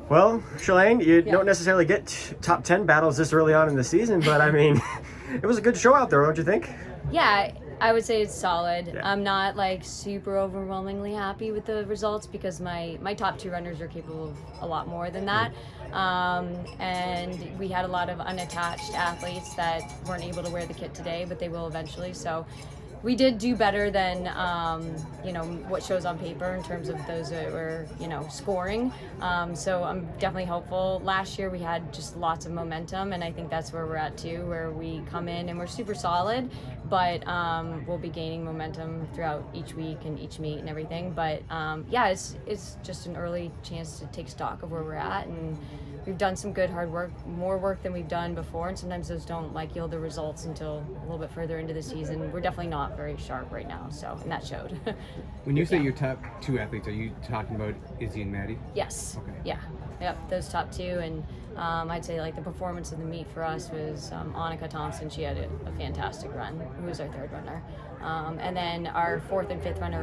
Well, Shalane, you don't necessarily get top 10 battles this early on in the season, but I mean, it was a good show out there, don't you think? Yeah, I would say it's solid. Yeah. I'm not like super overwhelmingly happy with the results because my top two runners are capable of a lot more than that. And we had a lot of unattached athletes that weren't able to wear the kit today, but they will eventually. So we did do better than what shows on paper in terms of those that were scoring. So I'm definitely hopeful. Last year we had just lots of momentum, and I think that's where we're at too, where we come in and we're super solid, but we'll be gaining momentum throughout each week and each meet and everything. But it's just an early chance to take stock of where we're at, and we've done some good hard work, more work than we've done before, and sometimes those don't yield the results until a little bit further into the season. We're definitely not very sharp right now, and that showed. When you say your top two athletes, are you talking about Izzy and Maddie? Yes. Okay. Yeah. Yep. Those top two, and I'd say like the performance of the meet for us was Annika Thompson. She had a fantastic run. Who was our third runner? And then our fourth and fifth runner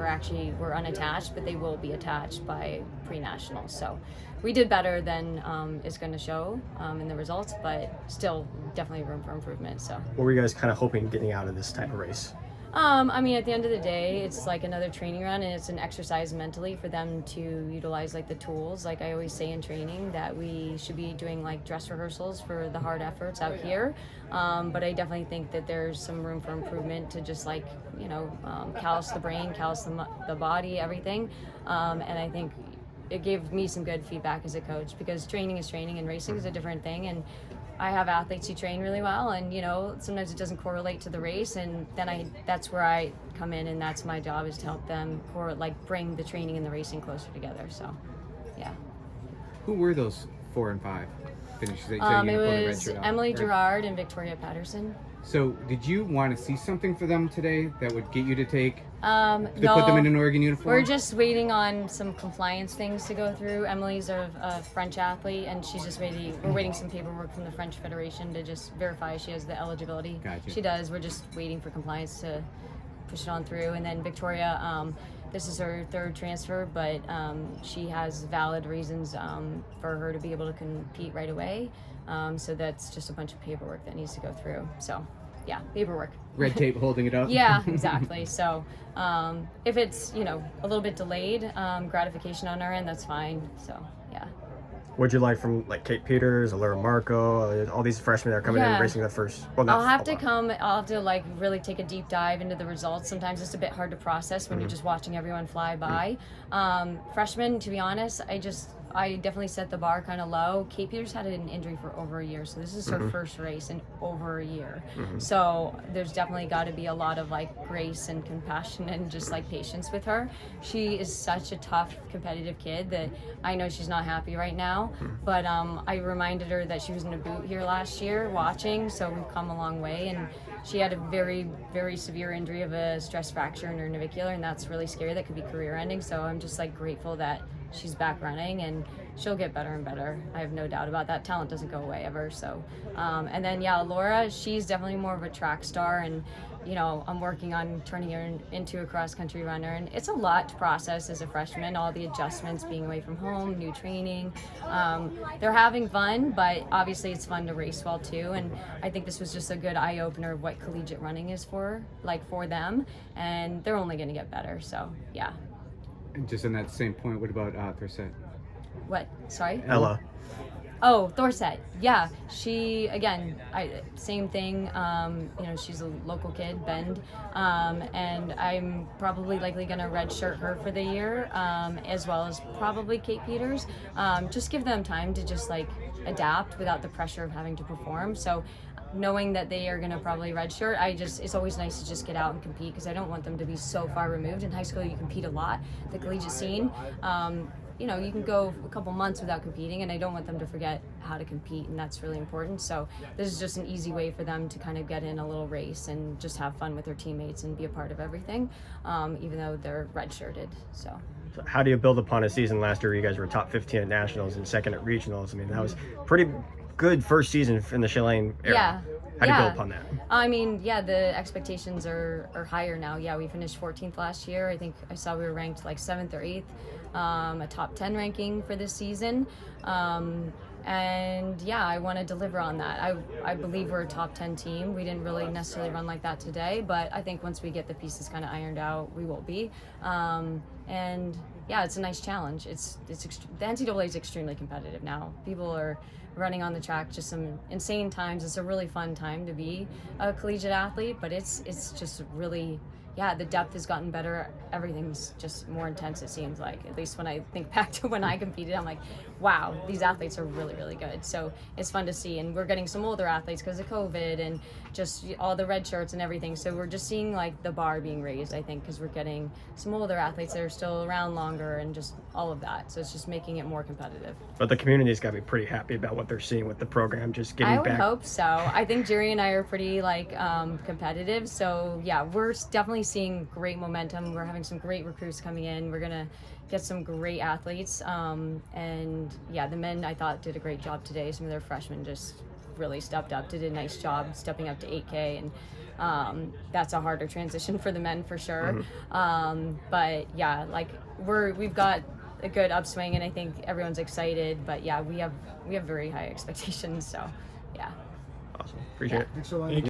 were unattached, but they will be attached by pre-nationals. So we did better than is going to show in the results, but still definitely room for improvement. So What were you guys kind of hoping getting out of this type of race? I mean, at the end of the day, it's like another training run, and it's an exercise mentally for them to utilize like the tools. Like I always say in training that we should be doing like dress rehearsals for the hard efforts out here. But I definitely think that there's some room for improvement to just like, callous the brain, callous the body, everything. And I think it gave me some good feedback as a coach, because training is training and racing is a different thing. And I have athletes who train really well, and sometimes it doesn't correlate to the race, and then that's where I come in, and that's my job, is to help them bring the training and the racing closer together. So yeah. Who were those 4 and 5 finishes that you It pulled the was Redshirt off? Emily Gerard and Victoria Patterson. So did you want to see something for them today that would get you to take No, put them in an Oregon uniform? we're just waiting on some compliance things to go through. Emily's a French athlete, and she's just we're waiting some paperwork from the French Federation to just verify she has the eligibility. Gotcha. She does. We're just waiting for compliance to push it on through. And then Victoria, this is her third transfer, but she has valid reasons for her to be able to compete right away. So that's just a bunch of paperwork that needs to go through. So yeah, paperwork. Red tape holding it up? Yeah, exactly. So if it's, a little bit delayed, gratification on our end, that's fine. So yeah. What'd you like from like Kate Peters, Allura Marco, all these freshmen that are coming in racing the first? Well, I'll have to like really take a deep dive into the results. Sometimes it's a bit hard to process when you're just watching everyone fly by. Freshmen, to be honest, I definitely set the bar kind of low. Kate Peters had an injury for over a year, so this is her first race in over a year. So there's definitely got to be a lot of like grace and compassion and just like patience with her. She is such a tough, competitive kid that I know she's not happy right now. But I reminded her that she was in a boot here last year watching, so we've come a long way. And she had a very, very severe injury of a stress fracture in her navicular, and that's really scary. That could be career-ending. So I'm just like grateful that she's back running, and she'll get better and better. I have no doubt about that. Talent doesn't go away ever. So, and then Laura, she's definitely more of a track star, and I'm working on turning her into a cross-country runner, and it's a lot to process as a freshman. All the adjustments, being away from home, new training. They're having fun, but obviously it's fun to race well too. And I think this was just a good eye-opener of what collegiate running is for them, and they're only going to get better. So yeah. And just on that same point, what about Thorset? What? Sorry? Ella. Oh, Thorset. Yeah, she, again, same thing. She's a local kid, Bend, and I'm probably likely going to redshirt her for the year, as well as probably Kate Peters. Just give them time to just like adapt without the pressure of having to perform. So knowing that they are going to probably redshirt, it's always nice to just get out and compete, because I don't want them to be so far removed. In high school, you compete a lot, the collegiate scene. You can go a couple months without competing, and I don't want them to forget how to compete, and that's really important. So this is just an easy way for them to kind of get in a little race and just have fun with their teammates and be a part of everything, even though they're redshirted. So How do you build upon a season last year? You guys were top 15 at nationals and second at regionals. I mean, that was pretty good first season in the Shalane era. Yeah. How do you Yeah. build upon that? I mean, yeah, the expectations are higher now. Yeah, we finished 14th last year. I think I saw we were ranked like 7th or 8th, a top 10 ranking for this season. And yeah, I want to deliver on that. I believe we're a top 10 team. We didn't really necessarily run like that today, but I think once we get the pieces kind of ironed out, we will be. And yeah, it's a nice challenge. The NCAA is extremely competitive now. People are running on the track just some insane times. It's a really fun time to be a collegiate athlete, but it's just really, yeah, the depth has gotten better. Everything's just more intense, it seems like. At least when I think back to when I competed, I'm like, wow, these athletes are really, really good. So it's fun to see. And we're getting some older athletes because of COVID and just all the red shirts and everything. So we're just seeing like the bar being raised, I think, because we're getting some older athletes that are still around longer and just all of that. So it's just making it more competitive. But the community's got to be pretty happy about what they're seeing with the program, just giving back. I would hope so. I think Jury and I are pretty competitive. So yeah, we're definitely seeing great momentum. We're having some great recruits coming in. We're gonna get some great athletes. And yeah, the men I thought did a great job today. Some of their freshmen just really stepped up, did a nice job stepping up to 8K, and that's a harder transition for the men for sure. But yeah, like we've got a good upswing, and I think everyone's excited. But yeah, we have very high expectations. So yeah. Awesome. Appreciate it. Thanks, Shalane.